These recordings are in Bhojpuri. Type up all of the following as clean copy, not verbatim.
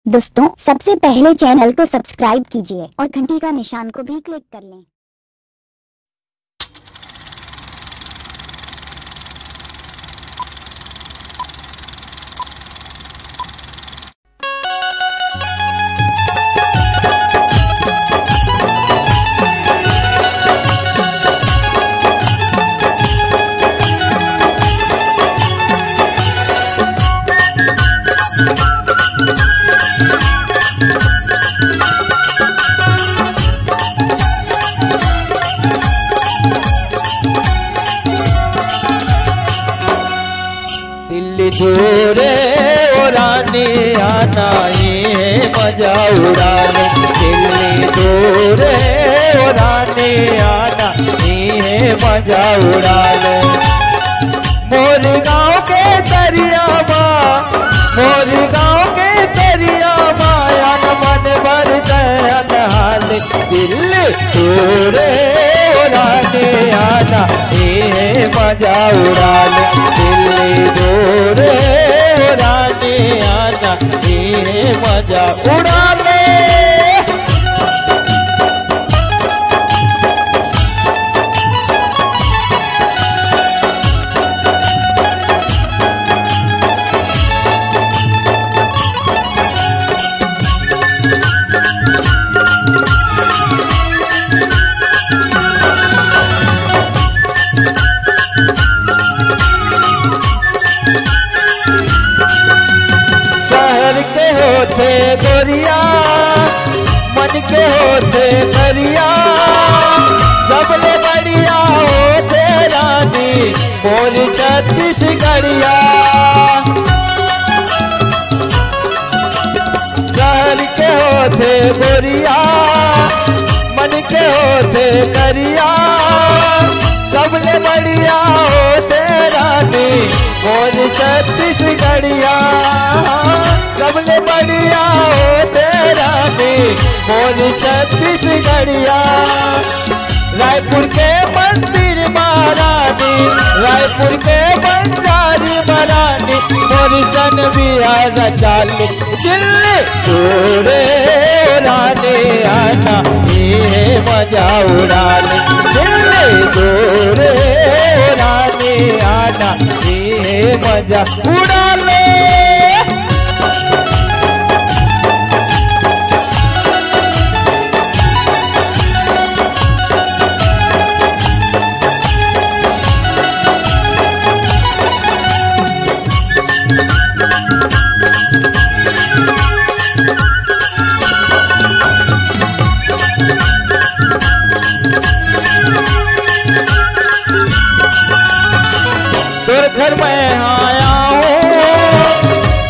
दोस्तों, सबसे पहले चैनल को सब्सक्राइब कीजिए और घंटी का निशान को भी क्लिक कर लें। दिल्ली दूरे उड़ाने आना है मजा उड़ाने। दिल्ली दूरे उड़ाने आना है मजा उड़ाने। मोर गाँव के दरिया माँ, मोर गाँव के दरिया माया मन भर दयाल हाल। दिल्ली दूरे उड़ाने आना है मजा उड़ाने। दिल्ली दूरे उड़ाने आना है मजा उड़ाने। के होते गोरिया मन के होते दरिया, सबले बढ़िया होते रानी मोर छत्तीसगढ़िया। शहर के होते गोरिया मन के होते दरिया, सबले बढ़िया होते रानी मोर छत्तीसगढ़िया। सबले बढ़िया होते रानी मोर छत्तीसगढ़िया। रायपुर के मंदिर महारानी, रायपुर के बंजारी महारानी मोर सन बिहार चाली। दिल्ली दूरे उड़ाने आना ये मजा उड़ाने। दिल्ली दूरे उड़ाने आना ये मजा उड़ाने। तोर घर में आया हूँ,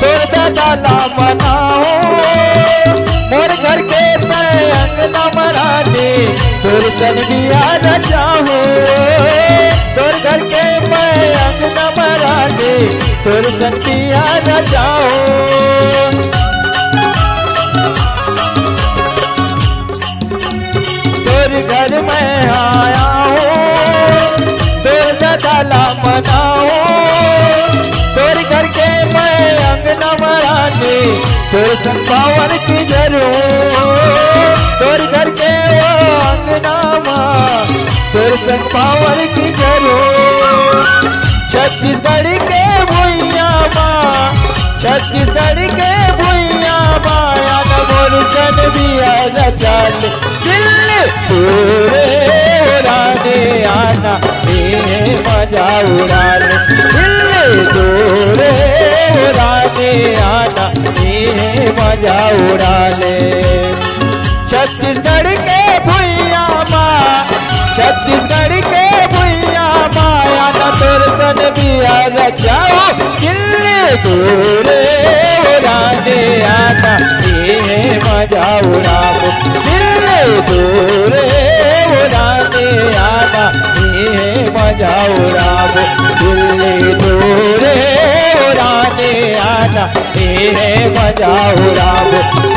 तोर दादा मना हूँ। मोर घर के मैं अंगना मरानी तोर सन बिया रचा हूँ। तोर घर के मैं अंगना मरानी तोर सन बिया रचा हूँ। तोर घर में आया हूँ, तोर दादा मनाओ। तोर घर के मैं अंगना मरानी तोर संपावर की जरूर। तोर घर के वो अंगना माँ तोर संपावर की जरूर। छत्तीसगढ़ के भुइया माँ, छत्तीसगढ़ के भुइया माया मोर सन बिया रचाल। दिल्ली दूरे उड़ाने आना ये मजा उड़ाने। दिल्ली दूरे उड़ाने आना ये मजा उड़ाने। छत्तीसगढ़ के भुइया माँ, छत्तीसगढ़ के भुइया माया न तोर सन बिया रचाओ। दिल्ली दूरे उड़ाने आना ये मजा उड़ाओ। दिल्ली दूरे उड़ाने आना ये मजा उड़ाओ। दिल्ली दूरे उड़ाने आना ये मजा उड़ाओ।